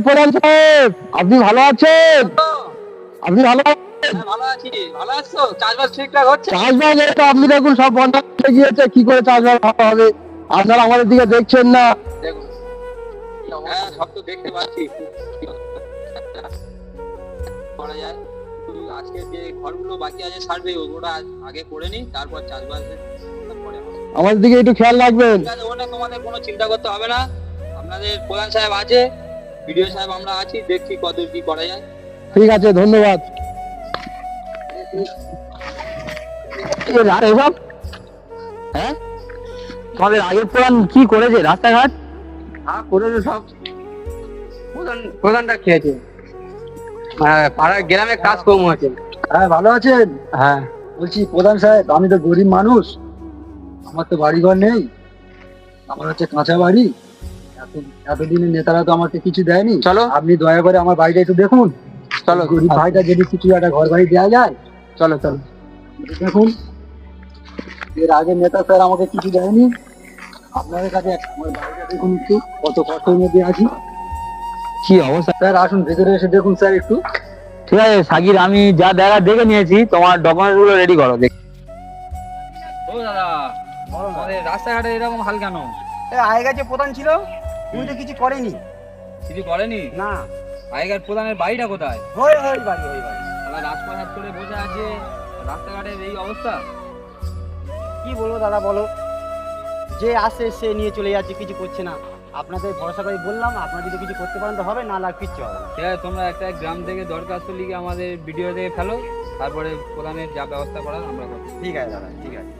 প্রধান সাহেব, আপনি ভালো আছেন? আপনি ভালো আছেন? ভালো আছি। ভালো আছো? চাষবাস ঠিকঠাক হচ্ছে? চাষবাস এই তো আপনি দেখুন সব বন্ধ হয়ে গিয়েছে, কি করে চাষবাস ভালো হবে? আপনারা আমাদের দিকে দেখছেন না। দেখুন, হ্যাঁ সব তো দেখতে পাচ্ছি। করা যায়, শুধু আজকে যে ঘরগুলো বাকি আছে সার্ভে ওগুলো আগে করে নি, তারপর চাষবাসের পরে হবে। আমাদের দিকে একটু খেয়াল রাখবেন। ঠিক আছে, ওটা তোমাদের কোনো চিন্তা করতে হবে না। আপনাদের প্রধান সাহেব আছে, বিডিও সাহেব আমরা আছি, দেখছি কত কি করা যায়। ঠিক আছে, ধন্যবাদ। এসব হ্যাঁ, তোমাদের আগের প্রধান কি করেছে রাস্তাঘাট? হ্যাঁ করেছে সব, প্রধানটা খেয়েছে। পাড়ার গ্রামে কাজ কম আছে। হ্যাঁ, ভালো আছেন? হ্যাঁ বলছি প্রধান সাহেব, আমি তো গরিব মানুষ, আমার তো বাড়িঘর নেই, আমার হচ্ছে কাঁচা বাড়ি। এতদিনে নেতারা তো আমাকে কিছু দেয়নি। চলো। আপনি দয়া করে আমার বাড়িটা একটু দেখুন। চলো। গরিব ভাইটা যদি কিছু একটা ঘর বাড়ি দেওয়া যায়। চলো চলো। দেখুন, এর আগে নেতা স্যার আমাকে কিছু দেয়নি। আপনাদের কাছে আমার বাড়িটা দেখুন একটু, কত কষ্টের মধ্যে আছি। কি অবস্থা? স্যার আসুন, ভেতরে এসে দেখুন স্যার একটু। ঠিক আছে সাকির, আমি যা দেখা দেখে নিয়েছি, তোমার ডকুমেন্টস গুলো রেডি করো। ও দাদা, আমাদের রাস্তাঘাটে এরকম হাল কেন? আগেকার যে প্রধান ছিল উনি তো কিছু করেনি। কিছু করেনি? না, আগেকার প্রধানের বাড়িটা কোথায়? ওই ওই বাড়ি ওই বাড়ি। তাহলে রাজপথ হাত করে বসে আছে, রাস্তাঘাটের এই অবস্থা। কি বলবো দাদা বলো, যে আসে সে নিয়ে চলে যাচ্ছে, কিছু করছে না। আপনাদের ভরসা করে বললাম, আপনারা যদি কিছু করতে পারেন তো হবে, না লাগ কিচ্ছু হবে না। ঠিক আছে, তোমরা একটা গ্রাম থেকে দরখাস্ত লিখে আমাদের ভিডিও থেকে ফেলো, তারপরে প্রধানের যা ব্যবস্থা করার আমরা করবো। ঠিক আছে দাদা, ঠিক আছে।